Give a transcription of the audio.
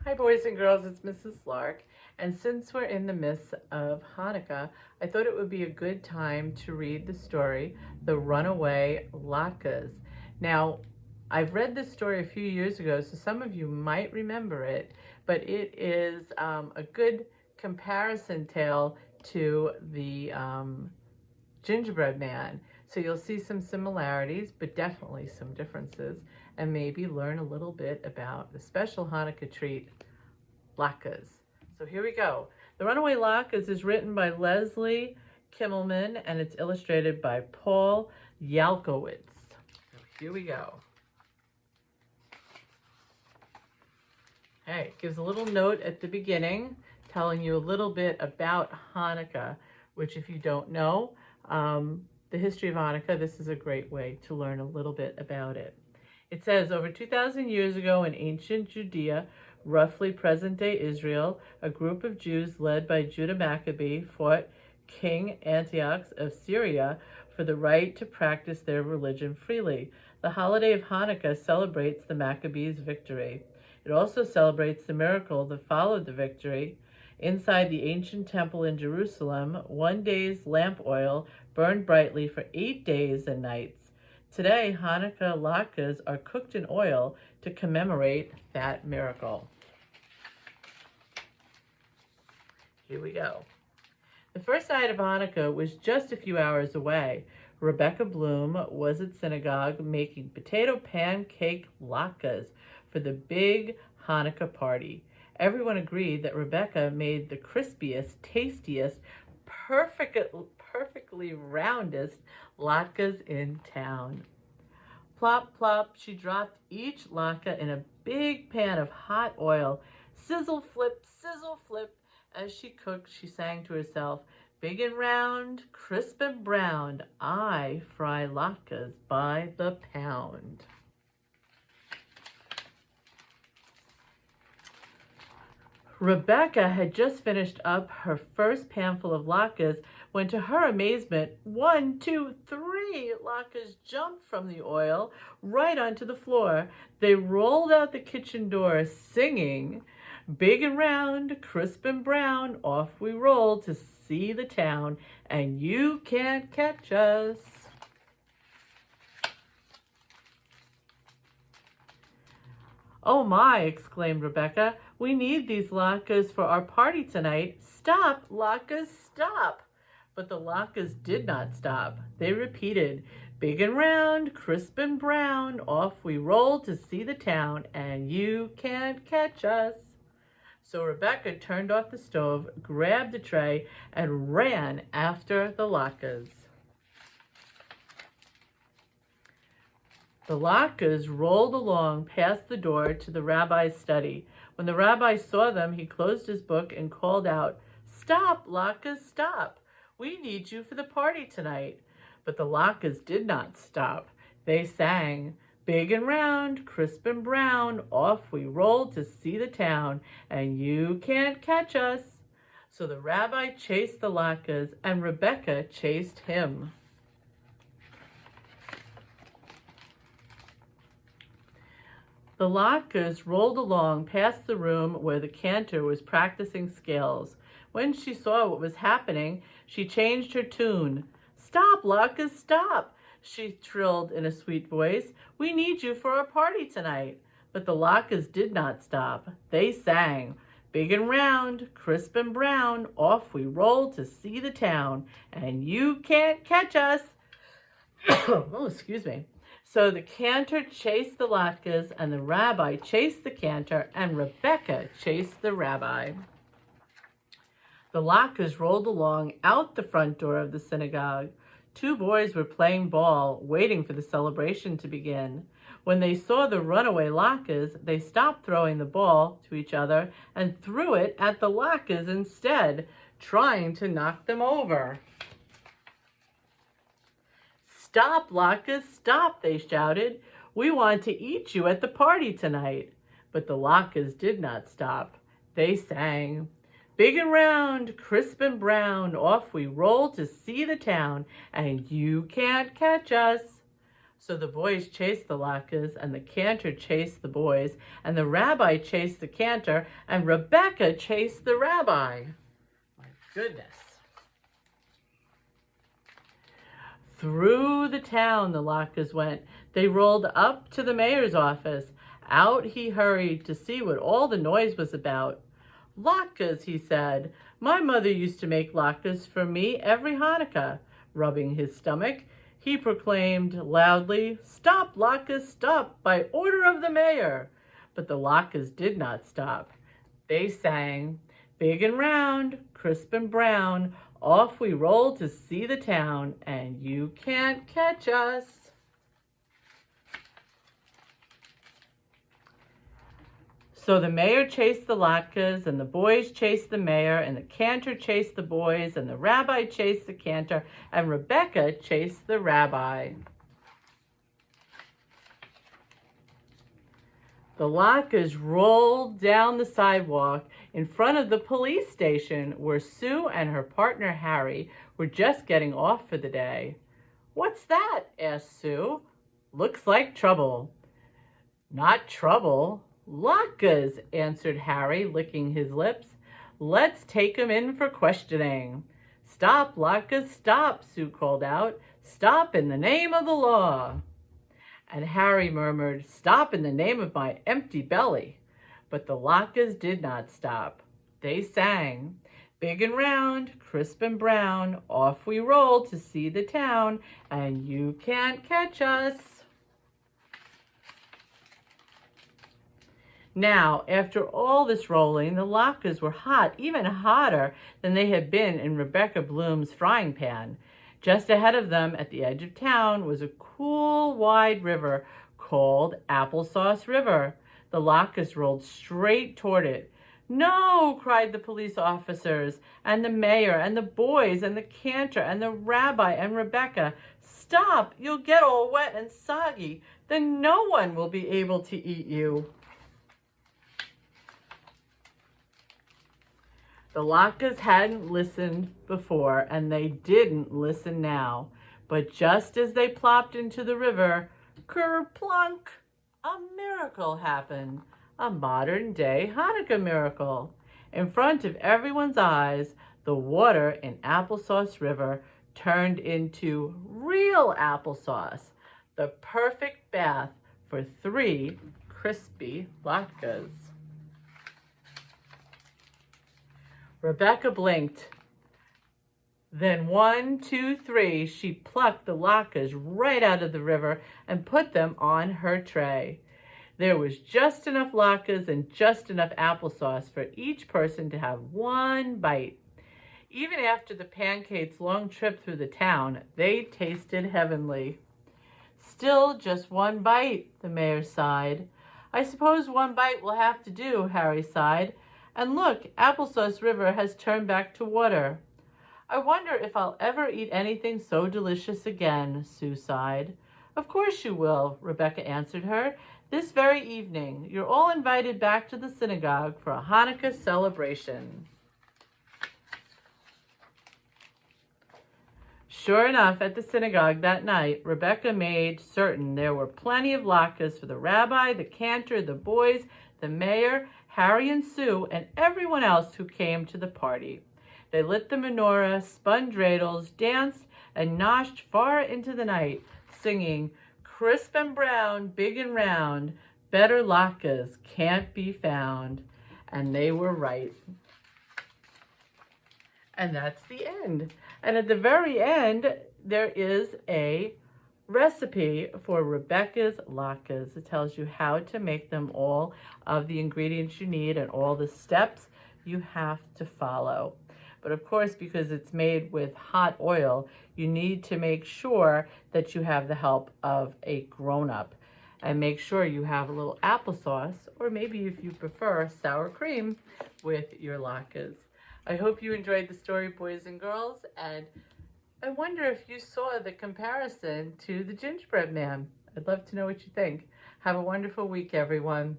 Hi boys and girls, it's Mrs. Lark, and since we're in the midst of Hanukkah, I thought it would be a good time to read the story, The Runaway Latkes. Now, I've read this story a few years ago, so some of you might remember it, but it is a good comparison tale to the gingerbread man. So you'll see some similarities, but definitely some differences, and maybe learn a little bit about the special Hanukkah treat, latkes. So here we go. The Runaway Latkes is written by Leslie Kimmelman, and it's illustrated by Paul Yalkowitz. So here we go. Hey, it gives a little note at the beginning telling you a little bit about Hanukkah, which if you don't know, the history of Hanukkah, this is a great way to learn a little bit about it. It says, over 2,000 years ago in ancient Judea, roughly present-day Israel, a group of Jews led by Judah Maccabee fought King Antiochus of Syria for the right to practice their religion freely. The holiday of Hanukkah celebrates the Maccabees' victory. It also celebrates the miracle that followed the victory. Inside the ancient temple in Jerusalem, one day's lamp oil burned brightly for 8 days and nights. Today, Hanukkah latkes are cooked in oil to commemorate that miracle. Here we go. The first night of Hanukkah was just a few hours away. Rebecca Bloom was at synagogue making potato pancake latkes for the big Hanukkah party. Everyone agreed that Rebecca made the crispiest, tastiest, perfectly roundest latkes in town. Plop, plop, she dropped each latke in a big pan of hot oil. Sizzle, flip, as she cooked, she sang to herself, big and round, crisp and brown, I fry latkes by the pound. Rebecca had just finished up her first panful of latkes when, to her amazement, 1, 2, 3 latkes jumped from the oil right onto the floor. They rolled out the kitchen door singing, big and round, crisp and brown, off we roll to see the town, and you can't catch us. Oh my, exclaimed Rebecca, we need these latkes for our party tonight. Stop, latkes, stop. But the latkes did not stop. They repeated, big and round, crisp and brown, off we roll to see the town, and you can't catch us. So Rebecca turned off the stove, grabbed a tray, and ran after the latkes. The latkes rolled along past the door to the rabbi's study. When the rabbi saw them, he closed his book and called out, stop, latkes, stop. We need you for the party tonight. But the latkes did not stop. They sang, big and round, crisp and brown, off we roll to see the town, and you can't catch us. So the rabbi chased the latkes, and Rebecca chased him. The latkes rolled along past the room where the cantor was practicing scales. When she saw what was happening, she changed her tune. Stop, latkes, stop, she trilled in a sweet voice. We need you for our party tonight. But the latkes did not stop. They sang, big and round, crisp and brown, off we roll to see the town, and you can't catch us. Oh, excuse me. So the cantor chased the latkes, and the rabbi chased the cantor, and Rebecca chased the rabbi. The latkes rolled along out the front door of the synagogue. 2 boys were playing ball, waiting for the celebration to begin. When they saw the runaway latkes, they stopped throwing the ball to each other and threw it at the latkes instead, trying to knock them over. Stop, latkes, stop, they shouted. We want to eat you at the party tonight. But the latkes did not stop. They sang, big and round, crisp and brown, off we roll to see the town, and you can't catch us. So the boys chased the Latkes, and the cantor chased the boys, and the rabbi chased the cantor, and Rebecca chased the rabbi. My goodness. Through the town the Latkes went. They rolled up to the mayor's office. Out he hurried to see what all the noise was about. Latkes, he said. My mother used to make latkes for me every Hanukkah. Rubbing his stomach, he proclaimed loudly, "Stop, Latkes, stop, by order of the mayor." But the Latkes did not stop. They sang, "Big and round, crisp and brown, off we roll to see the town, and you can't catch us." So the mayor chased the Latkes, and the boys chased the mayor, and the cantor chased the boys, and the rabbi chased the cantor, and Rebecca chased the rabbi. The Latkes rolled down the sidewalk in front of the police station where Sue and her partner Harry were just getting off for the day. "What's that?" asked Sue. "Looks like trouble." "Not trouble. Latkes," answered Harry, licking his lips. "Let's take 'em in for questioning." "Stop, Latkes, stop," Sue called out. "Stop in the name of the law." And Harry murmured, "Stop in the name of my empty belly." But the Latkes did not stop. They sang, "Big and round, crisp and brown, off we roll to see the town, and you can't catch us." Now, after all this rolling, the Latkes were hot, even hotter than they had been in Rebecca Bloom's frying pan. Just ahead of them, at the edge of town, was a cool, wide river called Applesauce River. The Latkes rolled straight toward it. "No!" cried the police officers, and the mayor, and the boys, and the cantor, and the rabbi, and Rebecca. "Stop! You'll get all wet and soggy. Then no one will be able to eat you." The Latkes hadn't listened before, and they didn't listen now. But just as they plopped into the river, ker-plunk, a miracle happened. A modern-day Hanukkah miracle. In front of everyone's eyes, the water in Applesauce River turned into real applesauce, the perfect bath for 3 crispy Latkes. Rebecca blinked. Then 1, 2, 3, she plucked the Latkes right out of the river and put them on her tray. There was just enough Latkes and just enough applesauce for each person to have 1 bite. Even after the pancakes' long trip through the town, they tasted heavenly. "Still just 1 bite, the mayor sighed. "I suppose 1 bite will have to do," Harry sighed. "And look, Applesauce River has turned back to water." "I wonder if I'll ever eat anything so delicious again," Sue sighed. "Of course you will," Rebecca answered her. "This very evening, you're all invited back to the synagogue for a Hanukkah celebration." Sure enough, at the synagogue that night, Rebecca made certain there were plenty of latkes for the rabbi, the cantor, the boys, the mayor, Harry and Sue, and everyone else who came to the party. They lit the menorah, spun dreidels, danced, and noshed far into the night, singing, "Crisp and brown, big and round, better latkes can't be found." And they were right. And that's the end. And at the very end, there is a recipe for Rebecca's latkes. It tells you how to make them, all of the ingredients you need and all the steps you have to follow. But of course, because it's made with hot oil, you need to make sure that you have the help of a grown-up. And make sure you have a little applesauce, or maybe if you prefer, sour cream with your latkes. I hope you enjoyed the story, boys and girls, and I wonder if you saw the comparison to the gingerbread man. I'd love to know what you think. Have a wonderful week, everyone.